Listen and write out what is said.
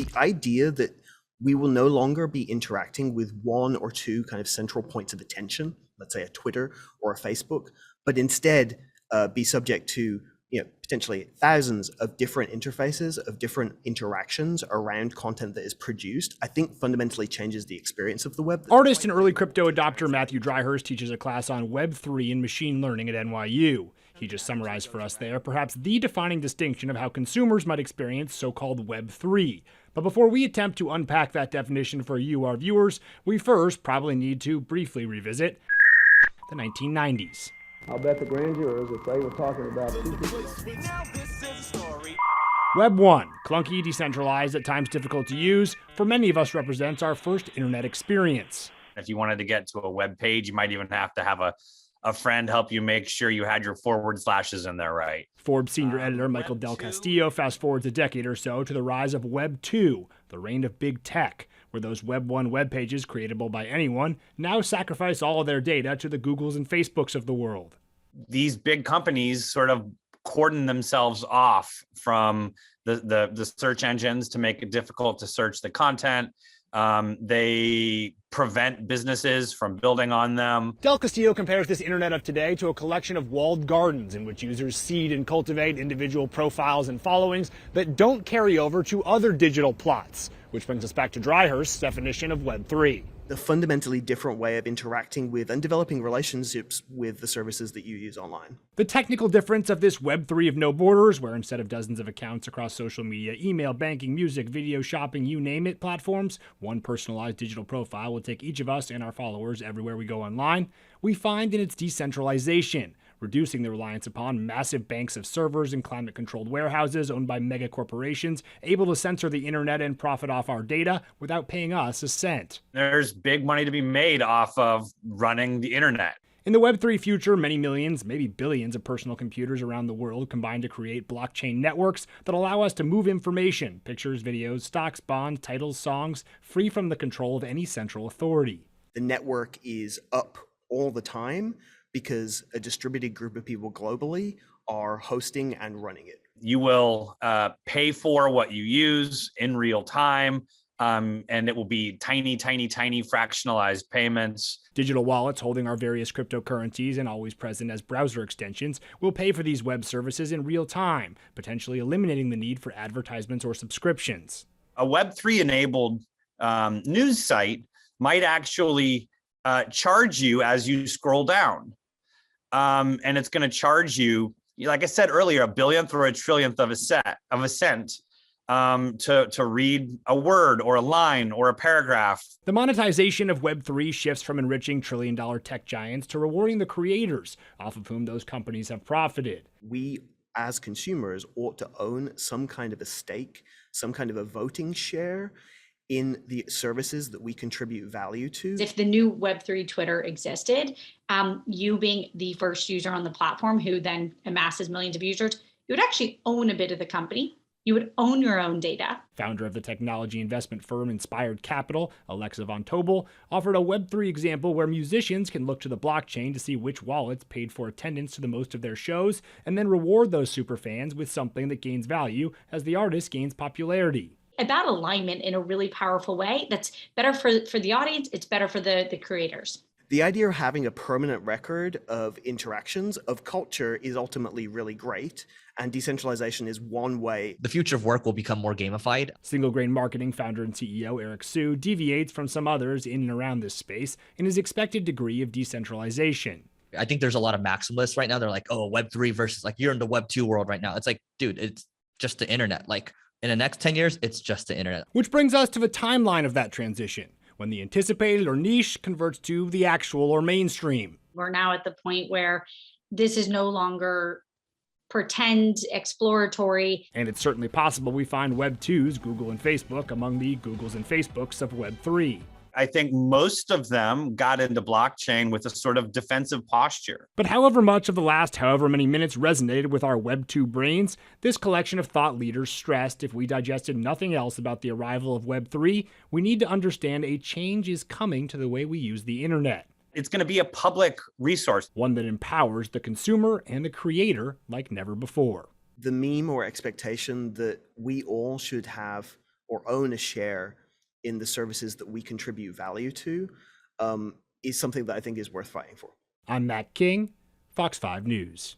the idea that we will no longer be interacting with one or two kind of central points of attention, let's say a Twitter or a Facebook, but instead be subject to potentially thousands of different interfaces, of different interactions around content that is produced, I think fundamentally changes the experience of the web. Artist and early crypto adopter Matthew Dryhurst teaches a class on Web3 and machine learning at NYU. He just summarized for us there perhaps the defining distinction of how consumers might experience so-called Web3. But before we attempt to unpack that definition for you, our viewers, we first probably need to briefly revisit the 1990s. I'll bet the grand jurors if they were talking about it. Web 1, clunky, decentralized, at times difficult to use, for many of us represents our first internet experience. If you wanted to get to a web page, you might even have to have a friend help you make sure you had your forward slashes in there right. Forbes senior editor Michael Del Castillo fast forwards a decade or so to the rise of Web 2, the reign of big tech, where those Web 1 web pages creatable by anyone now sacrifice all of their data to the Googles and Facebooks of the world. These big companies sort of cordon themselves off from the search engines to make it difficult to search the content. They prevent businesses from building on them. Del Castillo compares this internet of today to a collection of walled gardens in which users seed and cultivate individual profiles and followings that don't carry over to other digital plots, which brings us back to Dryhurst's definition of Web 3. The fundamentally different way of interacting with and developing relationships with the services that you use online. The technical difference of this Web 3 of no borders, where instead of dozens of accounts across social media, email, banking, music, video, shopping, you name it, platforms, one personalized digital profile will take each of us and our followers everywhere we go online, we find in its decentralization, reducing the reliance upon massive banks of servers and climate-controlled warehouses owned by mega corporations, able to censor the internet and profit off our data without paying us a cent. There's big money to be made off of running the internet. In the Web3 future, many millions, maybe billions of personal computers around the world combine to create blockchain networks that allow us to move information, pictures, videos, stocks, bonds, titles, songs, free from the control of any central authority. The network is up all the time because a distributed group of people globally are hosting and running it. You will pay for what you use in real time, and it will be tiny, tiny, tiny fractionalized payments. Digital wallets holding our various cryptocurrencies and always present as browser extensions will pay for these web services in real time, potentially eliminating the need for advertisements or subscriptions. A Web3 enabled news site might actually charge you as you scroll down. And it's going to charge you, like I said earlier, a billionth or a trillionth of a cent to read a word or a line or a paragraph. The monetization of Web3 shifts from enriching trillion-dollar tech giants to rewarding the creators, off of whom those companies have profited. We, as consumers, ought to own some kind of a stake, some kind of a voting share in the services that we contribute value to. If the new Web3 Twitter existed, you being the first user on the platform who then amasses millions of users, you would actually own a bit of the company. You would own your own data. Founder of the technology investment firm Inspired Capital, Alexa Von Tobel, offered a Web3 example where musicians can look to the blockchain to see which wallets paid for attendance to the most of their shows, and then reward those superfans with something that gains value as the artist gains popularity. That alignment in a really powerful way, that's better for the audience, it's better for the creators. The idea of having a permanent record of interactions, of culture, is ultimately really great, and decentralization is one way. The future of work will become more gamified. Single Grain Marketing founder and CEO Eric Siu deviates from some others in and around this space in his expected degree of decentralization. I think there's a lot of maximalists right now. They're like, oh, Web3 versus like you're in the Web 2 world right now. It's like, dude, it's just the internet. Like in the next 10 years, it's just the internet. Which brings us to the timeline of that transition, when the anticipated or niche converts to the actual or mainstream. We're now at the point where this is no longer pretend, exploratory. And it's certainly possible we find Web 2's, Google and Facebook, among the Googles and Facebooks of Web 3. I think most of them got into blockchain with a sort of defensive posture. But however much of the last however many minutes resonated with our Web 2 brains, this collection of thought leaders stressed if we digested nothing else about the arrival of Web 3, we need to understand a change is coming to the way we use the internet. It's going to be a public resource. One that empowers the consumer and the creator like never before. The meme or expectation that we all should have or own a share in the services that we contribute value to is something that I think is worth fighting for. I'm Matt King, Fox 5 News.